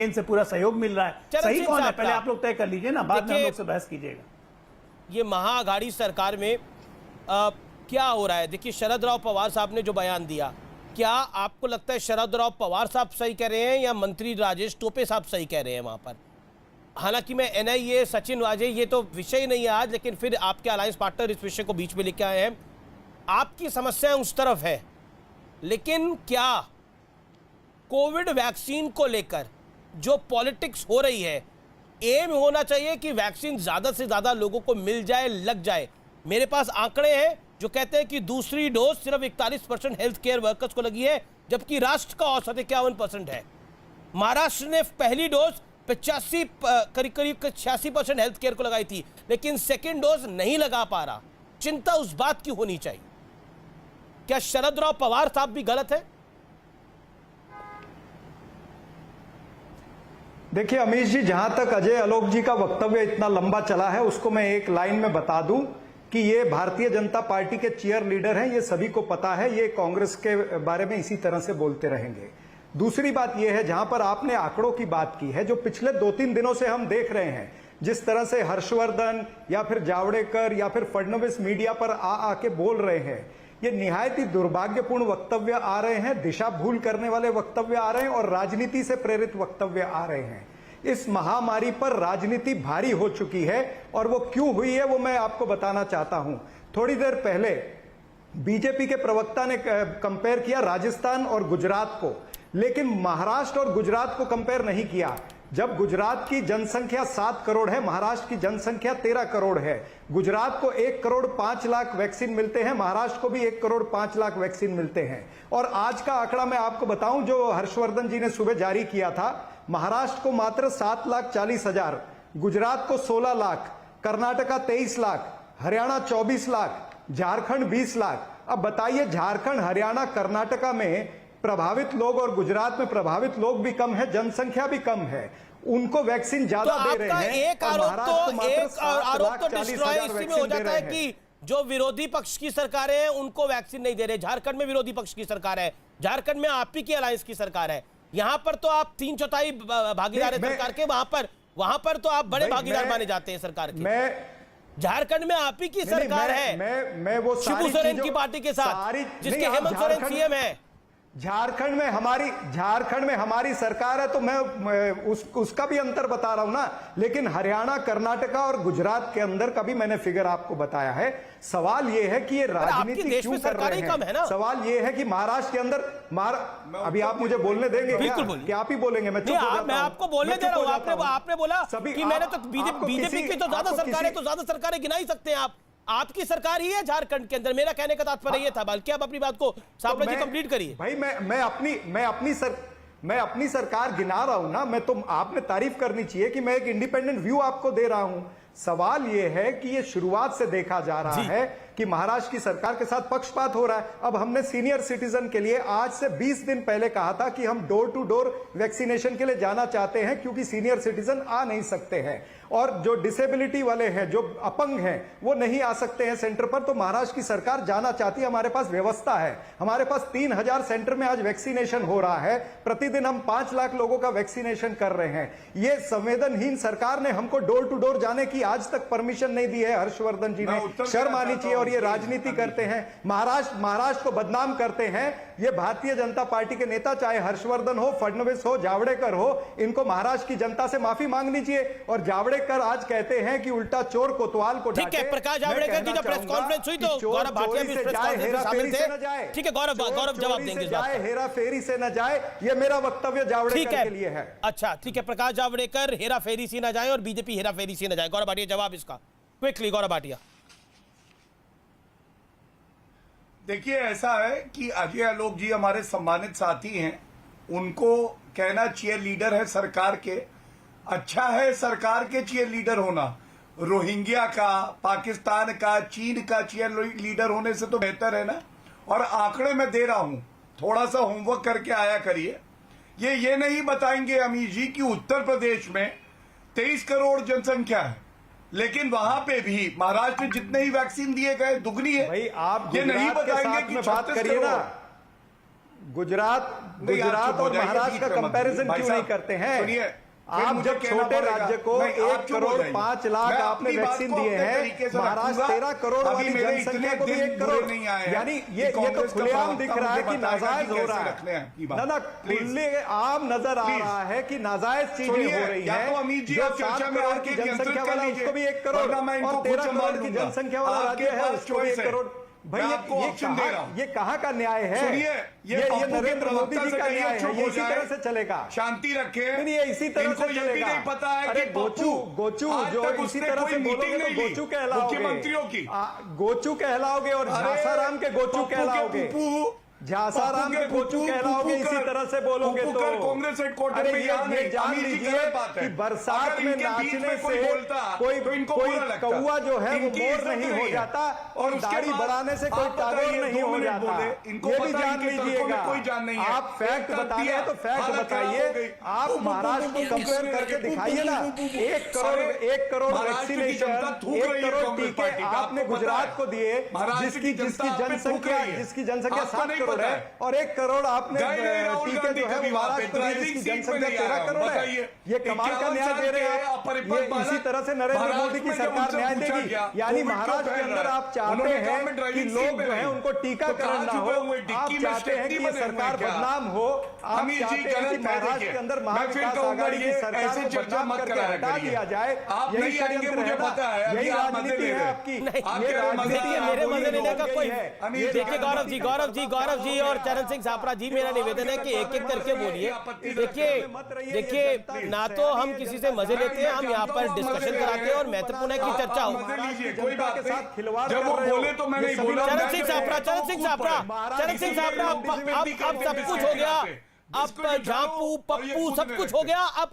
इनसे पूरा सहयोग मिल रहा है। सही कौन है पहले आप लोग तय कर लीजिए ना, बाद में हम लोग से बहस कीजिएगा। ये महाअघाड़ी सरकार में क्या हो रहा है? देखिए, शरद राव पवार साहब ने जो बयान दिया, क्या आपको लगता है शरद राव पवार साहब सही कह रहे हैं या मंत्री राजेश टोपे साहब सही कह रहे हैं वहां पर? हालांकि मैं एनआईए सचिन वाजे ये तो विषय नहीं है आज, लेकिन फिर आपके अलायंस पार्टनर इस विषय को बीच में लेके आए हैं। आपकी समस्याएं उस तरफ है, लेकिन क्या कोविड वैक्सीन को लेकर जो पॉलिटिक्स हो रही है, एम होना चाहिए कि वैक्सीन ज्यादा से ज्यादा लोगों को मिल जाए, लग जाए? मेरे पास आंकड़े हैं जो कहते हैं कि दूसरी डोज सिर्फ 41% हेल्थ केयर वर्कर्स को लगी है, जबकि राष्ट्र का औसत 51% है। महाराष्ट्र ने पहली डोज 85 करीब 86% हेल्थ केयर को लगाई थी, लेकिन सेकेंड डोज नहीं लगा पा रहा। चिंता उस बात की होनी चाहिए। क्या शरद राव पवार साहब भी गलत है? देखिए अमीश जी, जहां तक अजय आलोक जी का वक्तव्य इतना लंबा चला है, उसको मैं एक लाइन में बता दूं कि ये भारतीय जनता पार्टी के चीयर लीडर हैं, ये सभी को पता है, ये कांग्रेस के बारे में इसी तरह से बोलते रहेंगे। दूसरी बात यह है, जहां पर आपने आंकड़ों की बात की है, जो पिछले 2-3 दिनों से हम देख रहे हैं, जिस तरह से हर्षवर्धन या फिर जावड़ेकर या फिर फडणवीस मीडिया पर आके बोल रहे हैं, ये निहायत ही दुर्भाग्यपूर्ण वक्तव्य आ रहे हैं, दिशा भूल करने वाले वक्तव्य आ रहे हैं और राजनीति से प्रेरित वक्तव्य आ रहे हैं। इस महामारी पर राजनीति भारी हो चुकी है और वो क्यों हुई है वो मैं आपको बताना चाहता हूं। थोड़ी देर पहले बीजेपी के प्रवक्ता ने कंपेयर किया राजस्थान और गुजरात को, लेकिन महाराष्ट्र और गुजरात को कंपेयर नहीं किया। जब गुजरात की जनसंख्या 7 करोड़ है, महाराष्ट्र की जनसंख्या 13 करोड़ है। गुजरात को 1 करोड़ 5 लाख वैक्सीन मिलते हैं, महाराष्ट्र को भी 1 करोड़ 5 लाख वैक्सीन मिलते हैं। और आज का आंकड़ा मैं आपको बताऊं जो हर्षवर्धन जी ने सुबह जारी किया था, महाराष्ट्र को मात्र 7,40,000, गुजरात को 16 लाख, कर्नाटका 23 लाख, हरियाणा 24 लाख, झारखंड 20 लाख। अब बताइए, झारखंड, हरियाणा, कर्नाटका में प्रभावित लोग और गुजरात में प्रभावित लोग भी कम है, जनसंख्या भी कम है, उनको वैक्सीन ज्यादा दे रहे हैं। एक आरोप तो डिस्ट्रॉय इसी में हो जाता है कि जो विरोधी पक्ष की सरकारें हैं उनको वैक्सीन नहीं दे रहे। झारखंड में विरोधी पक्ष की सरकार है, झारखंड में आप ही की अलायंस की सरकार है। यहां पर तो आप 3/4 भागीदार है सरकार के, वहां पर तो आप बड़े भागीदार माने जाते हैं सरकार के। झारखंड में आप ही की सरकार है, मैं वो शिबू सोरेन की पार्टी के साथ, जिसके हेमंत सोरेन सीएम है। झारखंड में हमारी सरकार है, तो मैं उसका भी अंतर बता रहा हूं ना। लेकिन हरियाणा, कर्नाटका और गुजरात के अंदर का भी मैंने फिगर आपको बताया है। सवाल यह है कि ये राजनीति क्यों कर रहे हैं। सवाल यह है कि महाराष्ट्र के अंदर अभी आप मुझे बोलने देंगे क्या? आप ही बोलेंगे? मैं आपको बोलने दे रहा हूं। आपने बोला कि मैंने तो बीजेपी की तो ज्यादा सरकारें, तो ज्यादा सरकारें गिना ही सकते हैं आप। आपकी सरकार ही है झारखंड के अंदर। मेरा कहने का तात्पर्य यह था, बल्कि आप अपनी बात को सापला जी कंप्लीट करिए। भाई मैं अपनी सरकार गिना रहा हूं ना, मैं तो आपने तारीफ करनी चाहिए कि मैं एक इंडिपेंडेंट व्यू आपको दे रहा हूं। सवाल यह है कि यह शुरुआत से देखा जा रहा है कि महाराष्ट्र की सरकार के साथ पक्षपात हो रहा है। अब हमने सीनियर सिटीजन के लिए आज से 20 दिन पहले कहा था कि हम डोर टू डोर वैक्सीनेशन के लिए जाना चाहते हैं, क्योंकि सीनियर सिटीजन आ नहीं सकते हैं और जो डिसेबिलिटी वाले हैं, जो अपंग हैं, वो नहीं आ सकते हैं सेंटर पर। तो महाराष्ट्र की सरकार जाना चाहती है, हमारे पास व्यवस्था है, हमारे पास 3000 सेंटर में आज वैक्सीनेशन हो रहा है। प्रतिदिन हम 5 लाख लोगों का वैक्सीनेशन कर रहे हैं। ये संवेदनहीन सरकार ने हमको डोर टू डोर जाने की आज तक परमिशन नहीं दी है। हर्षवर्धन जी ने शर्म आनी चाहिए। और ये राजनीति करते हैं, महाराष्ट्र को बदनाम करते हैं। ये भारतीय जनता पार्टी के नेता, चाहे हर्षवर्धन हो, फडणवीस हो, जावड़ेकर हो, इनको महाराष्ट्र की जनता से माफी मांगनी चाहिए। और जावड़ेकर आज कहते हैं कि उल्टा चोर कोतवाल को डांटे। ठीक है, प्रकाश जावड़ेकर की जब प्रेस कॉन्फ्रेंस हुई तो गौरव भाटिया भी प्रेस कॉन्फ्रेंस में शामिल थे। ठीक है, गौरव जवाब देंगे। हेरा फेरी से न जाए, ये मेरा वक्तव्य जावड़ेकर के लिए है। अच्छा ठीक है, प्रकाश जावड़ेकर हेरा फेरी से न जाए और बीजेपी हेरा फेरी से न जाए। गौरव भाटिया जवाब इसका क्विकली। गौरव भाटिया, देखिए ऐसा है कि अजय आलोक जी हमारे सम्मानित साथी हैं, उनको कहना चीयर लीडर है सरकार के। अच्छा है सरकार के चीयर लीडर होना, रोहिंग्या का, पाकिस्तान का, चीन का चीयर लीडर होने से तो बेहतर है ना। और आंकड़े मैं दे रहा हूं, थोड़ा सा होमवर्क करके आया करिए। ये नहीं बताएंगे अमीर जी कि उत्तर प्रदेश में 23 करोड़ जनसंख्या है, लेकिन वहां पे भी महाराष्ट्र में जितने ही वैक्सीन दिए गए दुगनी है। भाई आप ये नहीं बताएंगे कि बात करिए ना। गुजरात नहीं, आप गुजरात चुप हो और जाइए, महाराष्ट्र बीच का में मत कंपैरिजन भाई क्यों नहीं साहब, करते हैं? सुनिए, फिर आप मुझे जब कहना छोटे पड़ेगा। राज्य को नहीं, आप 1 चुप हो करोड़ जाइए। 5 लाख मैं आपने अपनी बात वैक्सीन को दिए अपने हैं, तरीके से महाराष्ट्र रखूंगा। 13 करोड़ अभी वाली मेरे जनसंख्या इतने को भी दिन 1 बुरे करोड़, नहीं आए हैं यानी कि ये तो कांग्रेस का खुलेआम प्रवक्ता दिख रहा है मुझे कि बताएगा नाजायज कि हो कैसे रहा रखने हैं की है। बात। ना प्लीज। खुलेआम नजर आ प्लीज। रहा है कि नाजायज चीजें सुनिए, हो रही या हैं। तो अमित जी जो आप 7 चर्चा में करोड़ आके की नियंत्रित जनसंख्या कर वाला लीजिए, उसको भी 1 करोड़, वरना मैं इनको और खुद 13 संभाल करोड़ की लूंगा। जनसंख्या वाला आपके राज्य है पास उसको भी 1 choice है। करोड़। भाई मैं आपको option दे रहा हूं। ये कहाँ का न्याय है? सुनिए, ये ये पप्पू के नरेंद्र मोदी प्रवक्ता जी से का कहिए न्याय है, चुप ये हो इसी जाए। तरह से चलेगा। शांति रखें। नहीं, ये इसी तरह इनको से ये भी चलेगा। नहीं पता है अरे कि पप्पू गोचू आज जो तक इसी उसने तरह कोई से मीटिंग बोलोगे नहीं तो ली गोचू कहलाओगे। मुख्यमंत्रियों की। गोचू कहलाओगे और अरे, झासाराम के गोचू पप्पू के कहलाओगे। पुप्पू, झासाराम के गोचू कहलाओगे इसी तरह से बोलोगे तो। कांग्रेस हेडक्वार्टर अरे में यहाँ ये नहीं, जान अमित जी लीजिए गलत बात है। कि बरसात अगर में इनके बीच नाचने में कोई से बोलता, कोई तो इनको कोई बुरा लगता। कौवा जो है वो इनकी मोर इज्जत नहीं हो है। जाता और उसके दाढ़ी बाद बढ़ाने से कोई आप टागोर बताइए, नहीं 2 हो मिनट जाता। बोले, इनको ये भी पता है जान इनके तर्कों में लीजिएगा। कोई जान नहीं है। आप फैक्ट एक बताने दिया, हैं तो फैक्ट हालत खराब हो बताइए। गई। आप महाराष्ट्र को कंपेयर करके दिखाइए ना। 1 करोड़ वैक्सीनेशन, 1 करोड़ टीके आपने गुजरात को दिए जिसकी जनसंख्या 7 करोड़ है, और 1 करोड़ आपने टीके जो है महाराष्ट्र को दिए जिसकी जनसंख्या 13 करोड़ है। ये कमाल का न्याय दे रहे हैं आप। ये इसी तरह से नरेंद्र मोदी की सरकार न्याय देगी। यानी महाराष्ट्र के अंदर आप चाहते हैं कि लोग जो है उनको टीकाकरण ना हो, आप चाहते हैं कि ये सरकार बदनाम हो, आप चाहते हैं कि महाराष्ट्र के अंदर महाविकास आघाड़ी की सरकार को बदनाम करके हटा दिया जाए। आप यही नहीं आएंगे, षड्यंत्र मुझे है ना? पता है। यही अभी आप मजे राजनीति ले है रहे हैं। आपकी। नहीं, ये राजनीति देखिए, है, मेरे आपको मजे ये लेने का हो कोई गई है। अमीर देखिए गौरव जी और चरण सिंह सापरा जी, मेरा निवेदन है कि एक एक करके बोलिए। देखिए ना तो हम किसी से मजे लेते हैं, हम यहाँ पर डिस्कशन कराते हैं और महत्वपूर्ण है कि चर्चा हो। मजे लीजिए, कोई बात के साथ नहीं। खिलवाड़ जब कर वो रहे हो, बोले तो मैं ये नहीं सभी बोला। लोग चरण सिंह सापरा अब सब कुछ हो गया। अब झापू पप्पू सब कुछ हो गया। अब